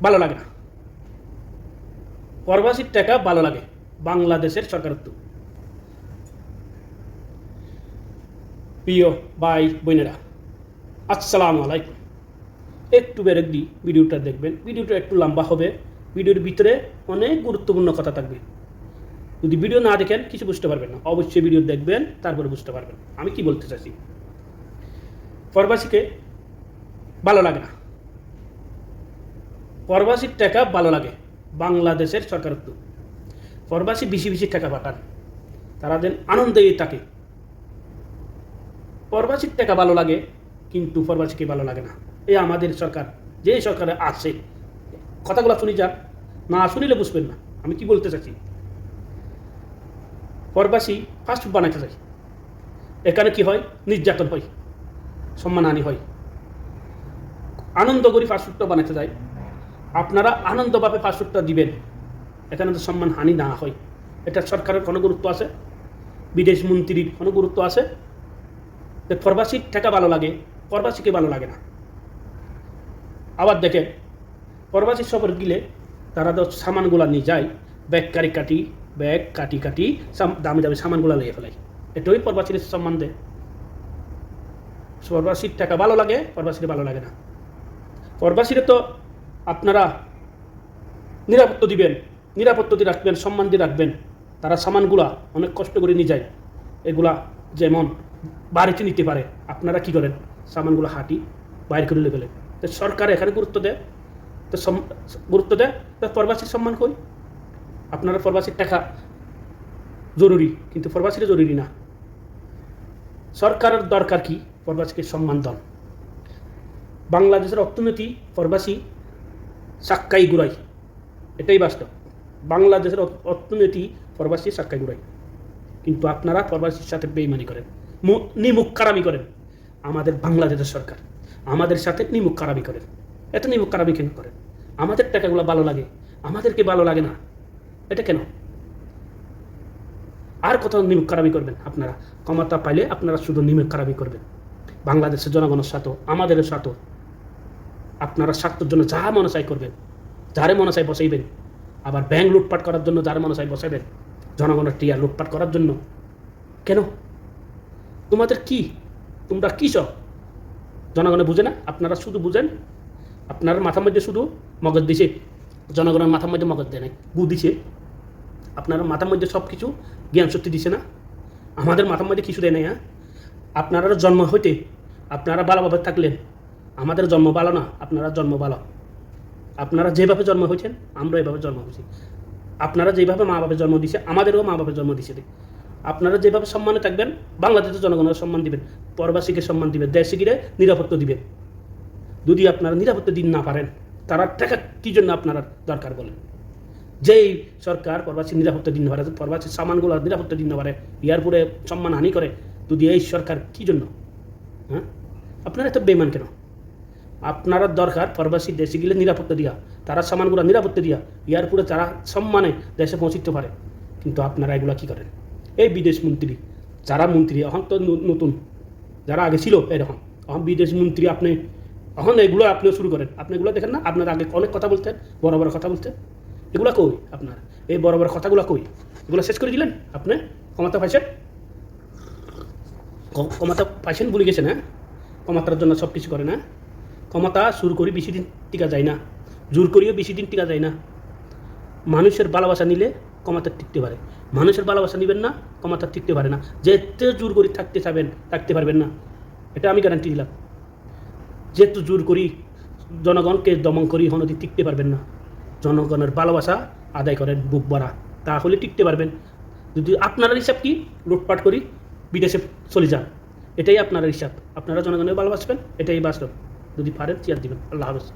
ভালো লাগে না, প্রবাসীর টাকা ভালো লাগে বাংলাদেশের সরকারত্ব। প্রিয় ভাই বোনেরা, আসসালামু আলাইকুম। একটু ব্রেক দিই, ভিডিওটা দেখবেন। ভিডিওটা একটু লম্বা হবে, ভিডিওর ভিতরে অনেক গুরুত্বপূর্ণ কথা থাকবে। যদি ভিডিও না দেখেন কিছু বুঝতে পারবেন না, অবশ্যই ভিডিও দেখবেন, তারপরে বুঝতে পারবেন আমি কি বলতে চাইছি। প্রবাসীকে ভালো লাগে না, প্রবাসীর টাকা ভালো লাগে বাংলাদেশের সরকারত্ব। প্রবাসী বেশি বেশি টাকা পাঠান, তারা যেন আনন্দেই থাকে। প্রবাসীর টাকা ভালো লাগে, কিন্তু প্রবাসীকে ভালো লাগে না। এই আমাদের সরকার, যে সরকারে আছে, কথাগুলো শুনি যান, না শুনিলে বুঝবেন না আমি কি বলতে চাচ্ছি। প্রবাসী ফাস্টফুড বানাইতে যায়, এখানে কি হয়? নির্যাতন হয়, সম্মানহানি হয়। আনন্দ করি ফাস্টফুডটা বানাইতে যায়, আপনারা আনন্দভাবে ফাস্টফুডটা দিবেন, এখানে তো সম্মানহানি না হয়। এটা সরকারের কোনো গুরুত্ব আছে? বিদেশ মন্ত্রীর কোনো গুরুত্ব আছে? প্রবাসীর টাকা ভালো লাগে, প্রবাসীকে ভালো লাগে না। আবার দেখে প্রবাসী সফর গেলে তারা তো সামানগুলা নিয়ে যায়, ব্যাগ কাটি দামি দামি সামানগুলা নিয়ে ফেলাই। এটাই প্রবাসীর সম্মান দেয়। প্রবাসীর টাকা ভালো লাগে, প্রবাসীর ভালো লাগে না। প্রবাসীরা তো আপনারা নিরাপত্তা দিবেন, নিরাপত্তা দিয়ে রাখবেন, সম্মান দিয়ে রাখবেন। তারা সামানগুলা অনেক কষ্ট করে নিয়ে যায়, এগুলা যেমন বাড়িতে নিতে পারে, আপনারা কি করেন? সামানগুলো হাঁটি বাইরে করে ফেলে। তো সরকার এখানে গুরুত্ব দেয়, তো প্রবাসীর সম্মান কই? আপনারা প্রবাসীর টাকা জরুরি, কিন্তু প্রবাসীরা জরুরি না। সরকারের দরকার কি? প্রবাসীকে সম্মান দেন। বাংলাদেশের অর্থনীতি প্রবাসী সাক্কাই গুড়াই, এটাই বাস্তব। বাংলাদেশের অর্থনীতি প্রবাসী সাক্কাই গুড়াই, কিন্তু আপনারা প্রবাসীর সাথে বেইমানি করেন, নিমুখ কারামি করেন। আমাদের বাংলাদেশের সরকার আমাদের সাথে নিমুখ কারামি করেন। এত নিমুখ কারামি কেন করেন? আমাদের টাকাগুলো ভালো লাগে, আমাদেরকে ভালো লাগে না, এটা কেন? আর কোথাও নিমুখ কারামি করবেন? আপনারা ক্ষমতা পাইলে আপনারা শুধু নিমুখ কারামি করবেন। বাংলাদেশের জনগণের স্বার্থ, আমাদেরও স্বার্থ। আপনারা স্বার্থের জন্য যা মনে চাই করবেন, যারে মনে চাই বসাইবেন। আবার ব্যাংক লুটপাট করার জন্য যারে মনে চাই বসাইবেন, জনগণের টিয়া লুটপাট করার জন্য। কেন? তোমাদের কি, তোমরা কী সব জনগণে বুঝে না? আপনারা শুধু বুঝেন, আপনার মাথার মধ্যে শুধু মগজ দিছে, জনগণের মাথার মধ্যে মগজ দেয় নাই, গু দিছে। আপনার মাথার মধ্যে সব কিছু জ্ঞান শক্তি দিছে না, আমাদের মাথার মধ্যে কিছু দেয় নাই। হ্যাঁ, আপনারা জন্ম হইতে আপনারা ভালোভাবে থাকলেন, আমাদের জন্ম ভালো না, আপনারা জন্ম ভালো। আপনারা যেভাবে জন্ম হয়েছেন আমরা এভাবে জন্ম হয়েছি। আপনারা যেভাবে মা বাবার জন্ম দিছে আমাদেরও মা বাবার জন্ম দিছে। আপনারা যেভাবে সম্মানে থাকবেন, বাংলাদেশের জনগণের সম্মান দিবেন, প্রবাসীকে সম্মান দিবেন, দেশে গিয়ে নিরাপত্তা দিবেন। যদি আপনারা নিরাপত্তা দিন না পারেন, তারা টাকা কী জন্য আপনারা দরকার বলেন? যেই সরকার প্রবাসী নিরাপত্তা দিন না পারে, প্রবাসীর সামানগুলো নিরাপত্তা দিন না পারে, এয়ারপোর্টে সম্মানহানি করে, যদি এই সরকার কী জন্য? হ্যাঁ, আপনারা এত বেমান কেন? আপনারা দরকার প্রবাসী দেশে গেলে নিরাপত্তা দিয়া, তারা সামানগুলো নিরাপত্তা দিয়া এয়ারপোর্টে তারা সম্মানে দেশে পৌঁছতে পারে। কিন্তু আপনারা এগুলো কী করেন? এই বিদেশ মন্ত্রী, যারা মন্ত্রী এখন তো নতুন, যারা আগে ছিল এরকম, এখন বিদেশ মন্ত্রী আপনি এখন এগুলো আপনিও শুরু করেন। আপনি এগুলো দেখেন না? আপনার আগে অনেক কথা বলতেন, বড় বড় কথা বলতেন, এগুলো কই? আপনার এই বড় বড় কথাগুলো কই? এগুলো শেষ করে দিলেন। আপনি ক্ষমতা পাইছেন, ক্ষমতা পাইছেন ভুলে গেছেন। হ্যাঁ, ক্ষমতার জন্য সব কিছু করে না। ক্ষমতা জোর করি বেশি দিন টিকা যায় না, জোর করিও বেশি দিন টিকা যায় না। মানুষের ভালোবাসা নিলে ক্ষমতা টিকতে পারে, মানুষের ভালোবাসা নেবেন না, ক্ষমতা টিকতে পারে না। যেতে জোর করি থাকতে পারবেন না, এটা আমি গ্যারান্টি দিলাম। যেহেতু জোর করি জনগণকে দমন করি, হনদি টিকতে পারবেন না। জনগণের ভালোবাসা আদায় করেন বুক ভরা, তাহলে টিকতে পারবেন। যদি আপনার হিসাব কি লুটপাট করি বিদেশে চলে যান, এটাই আপনার হিসাব। আপনারা জনগণের ভালোবাসবেন, এটাই বাস্তব। যদি পারেন চেয়ার দিবেন। আল্লাহ হাফেজ।